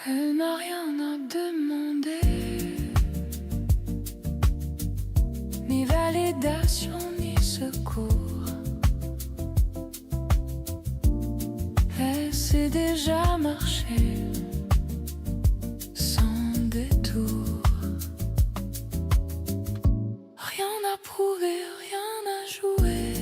Elle n'a rien à demander, ni validation ni secours. Elle sait déjà marcher sans détour. Rien à prouver, rien à jouer.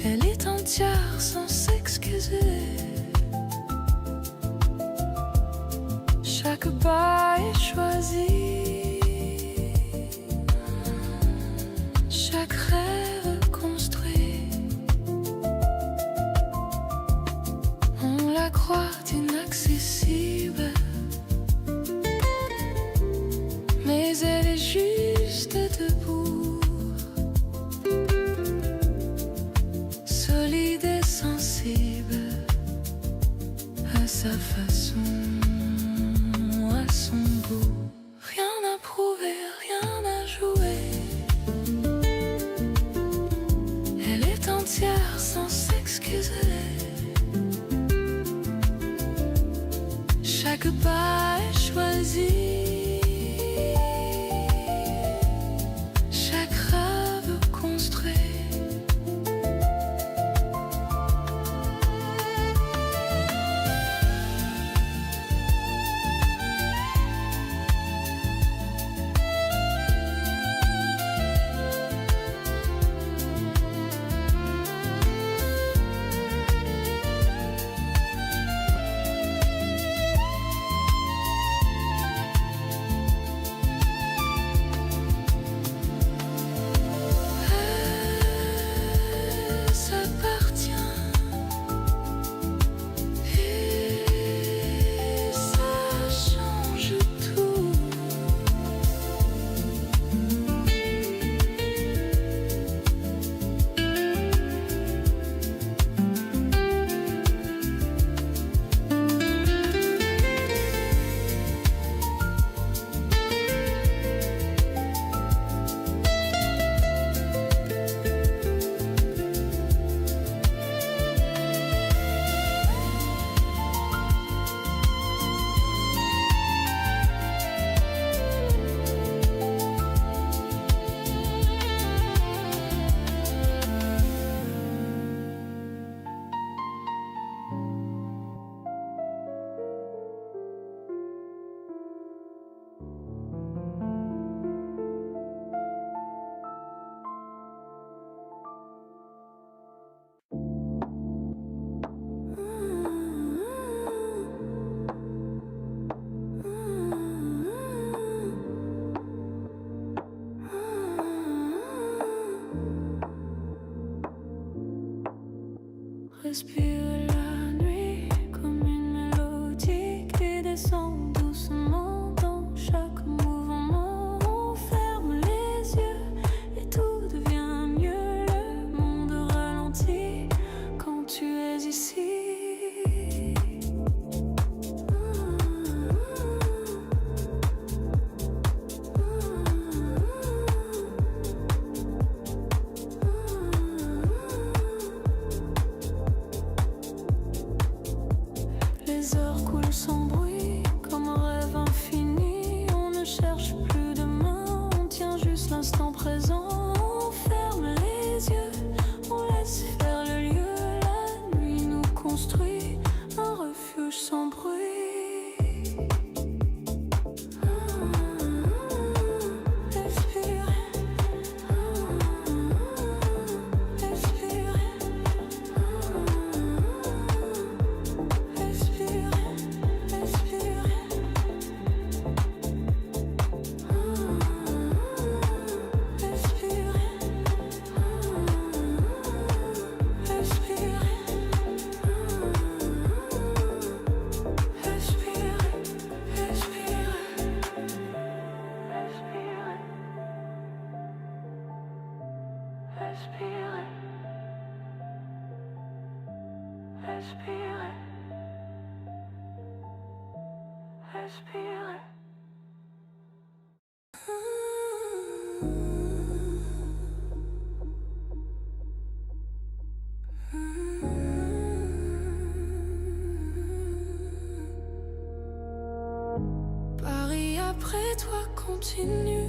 Elle est entière sans s'excuser. Chaque pas est choisi, chaque rêve construit. On la croit inaccessible, mais elle est juste debout, solide et sensible à sa façon. Rien à prouver, rien à jouer. Elle est entière sans s'excuser. Chaque pas est choisi, chaque rêve construit. Respire la nuit comme une mélodie qui descend doucement dans chaque mouvement. On ferme les yeux et tout devient mieux. Le monde ralentit quand tu es ici. Les heures coulent sans bruit, comme un rêve infini. On ne cherche plus demain, on tient juste l'instant présent. On ferme les yeux, on laisse faire le lieu. La nuit nous construit un refuge sans bruit. Respirer. après toi continue,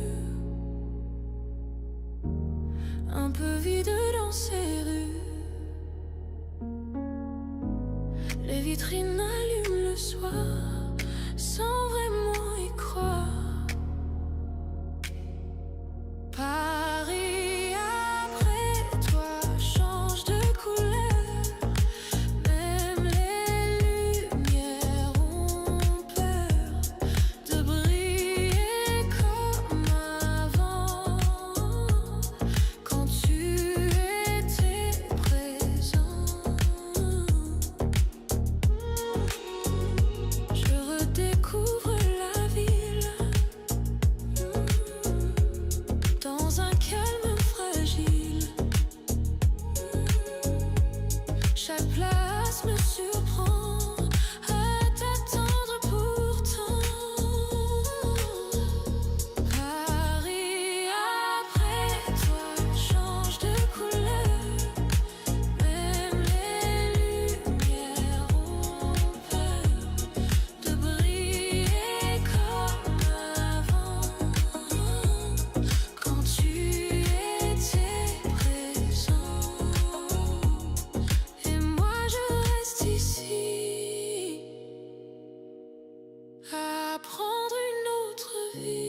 un peu vide dans ces rues. Les vitrines allument le soir sans vraiment y croire. Paris après toi change de couleur, même les lumières ont peur de briller comme avant, quand tu étais présent. Je redécouvre la ville dans un calme fragile. Chaque place me surprend à t'attendre pourtant. Paris après toi change de couleur, même les lumières ont peur de briller comme avant, quand tu étais présent. Et moi je reste ici à prendre une autre vie.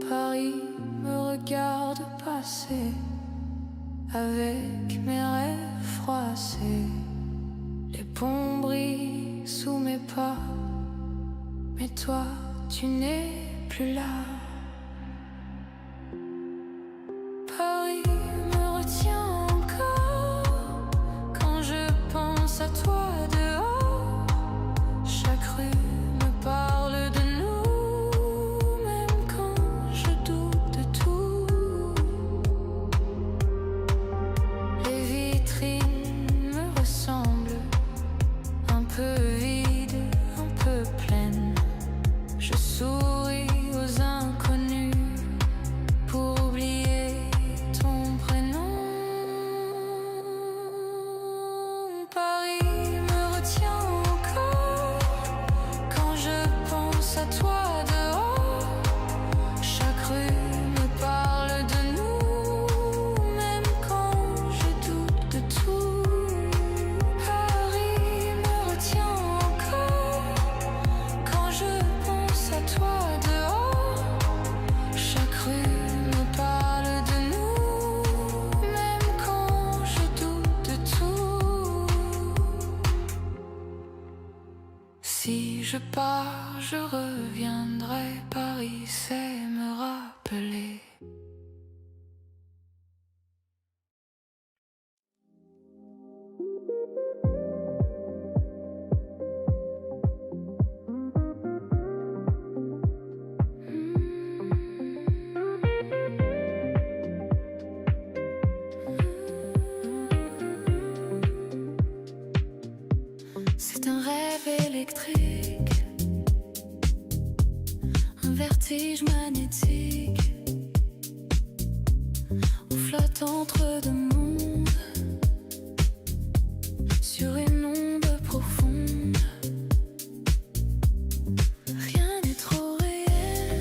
Paris me regarde passer avec mes rêves froissés. Les ponts brillent sous mes pas, mais toi tu n'es plus là. Paris me retient encore quand je pense à toi dehors. Chaque rue me parle de nous, même quand je doute de tout. Les vitrines me ressemblent, un peu vides, un peu pleines. Je souris aux inconnus pour oublier ton prénom. Paris me retient encore quand je pense à toi dehors. Chaque rue me parle de nous, même quand je doute de tout. Paris me retient encore quand je pense à toi dehors. Chaque rue me parle de nous, même quand je doute de tout. Si je pars, je reviendrai. Paris sait me rappeler. C'est un rêve électrique, un vertige magnétique. On flotte entre deux mondes, sur une onde profonde. Rien n'est trop réel,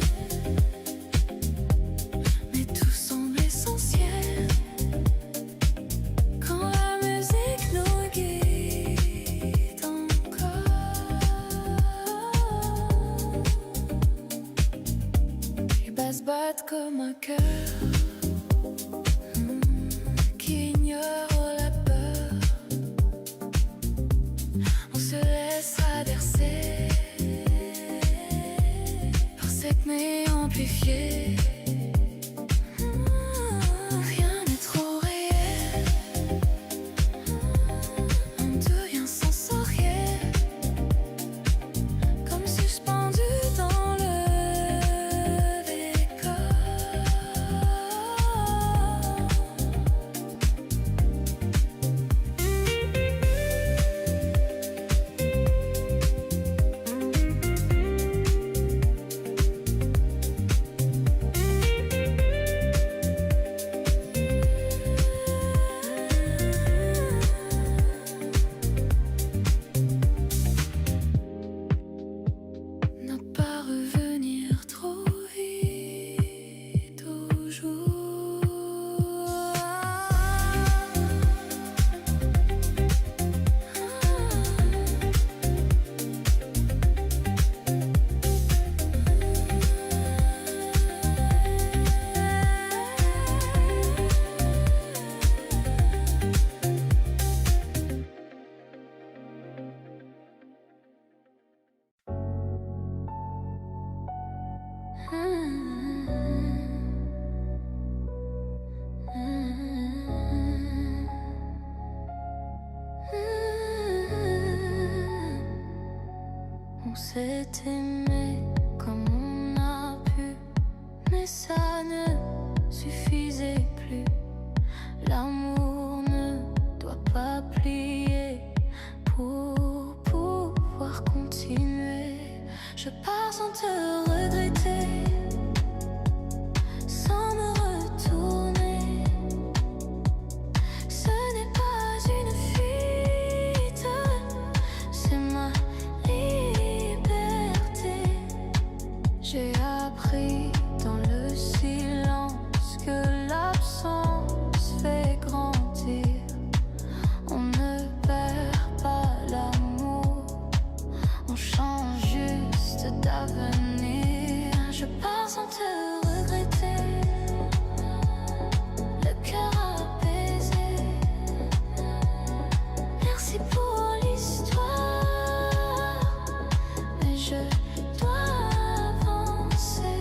mais tout semble essentiel. Quand la musique nous guide encore, les basses battent comme un cœur qui ignore la peur. On se laissera bercer par cette nuit amplifiée. Rien n'est trop réel, on devient sensoriel, comme suspendu dans le décor. Ne pas revenir trop vite au jour. On s'est aimé comme on a pu, mais ça ne suffisait plus. L'amour ne doit pas plier pour pouvoir continuer. Je pars sans te regretter, sans me retourner. Ce n'est pas une fuite, c'est ma liberté. J'ai appris dans le silence que l'absence fait grandir. On ne perd pas l'amour, on change juste d'avenir. Je pars sans te regretter, le cœur apaisé. Merci pour l'histoire, mais je dois avancer.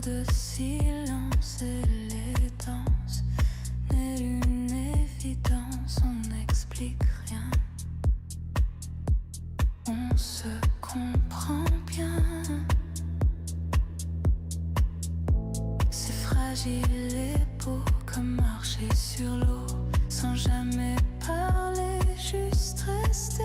de silence et les danses n'est une évidence, on n'explique rien. On se comprend bien. C'est fragile et beau comme marcher sur l'eau sans jamais parler, juste rester.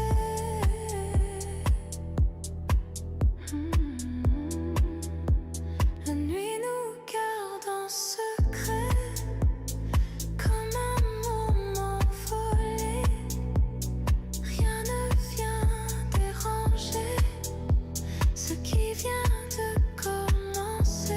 La nuit nous garde en secret comme un moment volé. Rien ne vient déranger ce qui vient de commencer.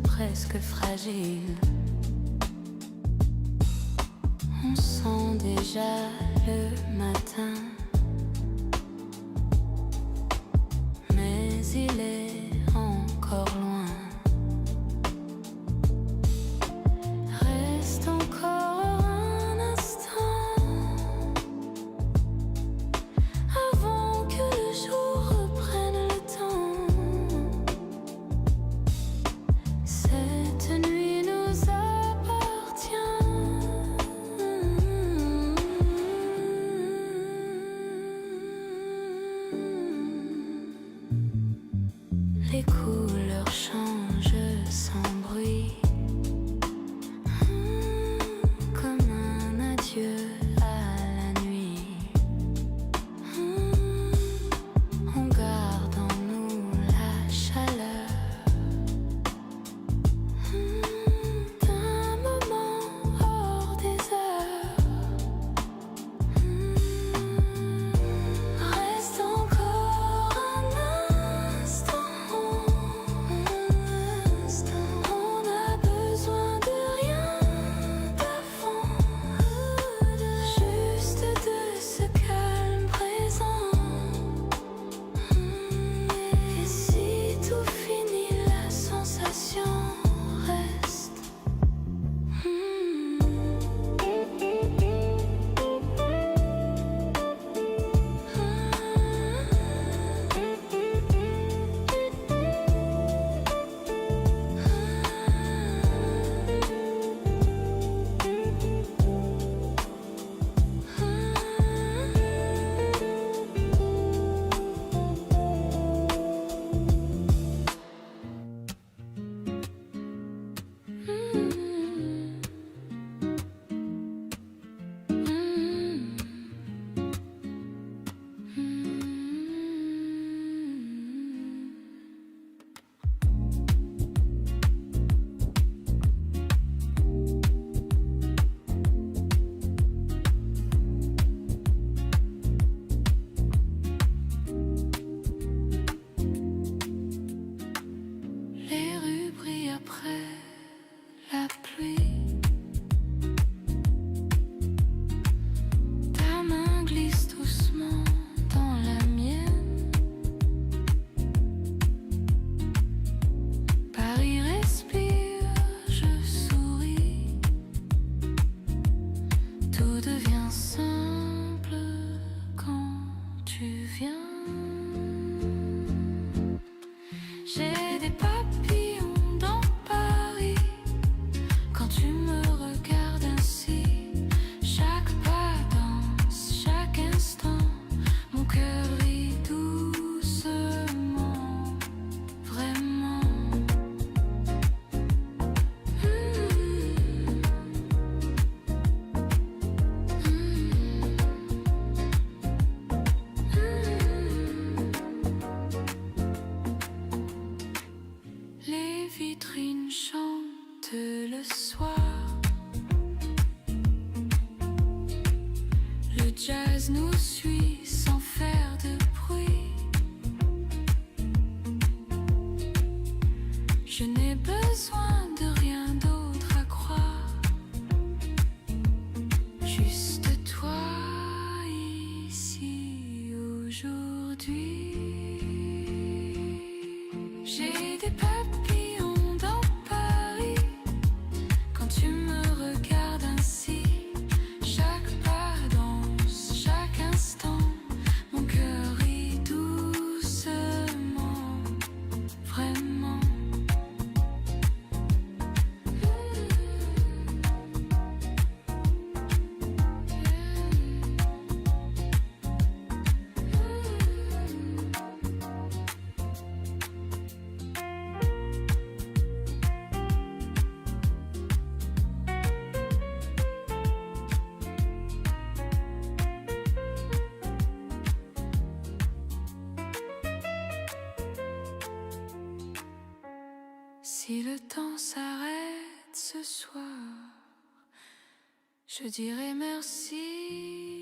Presque fragile. On sent déjà le matin, mais il est encore loin. Reste encore un instant avant que le jour reprenne le temps. Cette nuit nous appartient. brise nous suit sans faire de bruit. Je n'ai besoin de rien d'autre à croire, juste toi ici aujourd'hui. J'ai des papillons dans Paris quand tu me regardes ainsi. Chaque pas danse, chaque instant, mon cœur rit doucement, vraiment. Si le temps s'arrête ce soir, je dirai merci.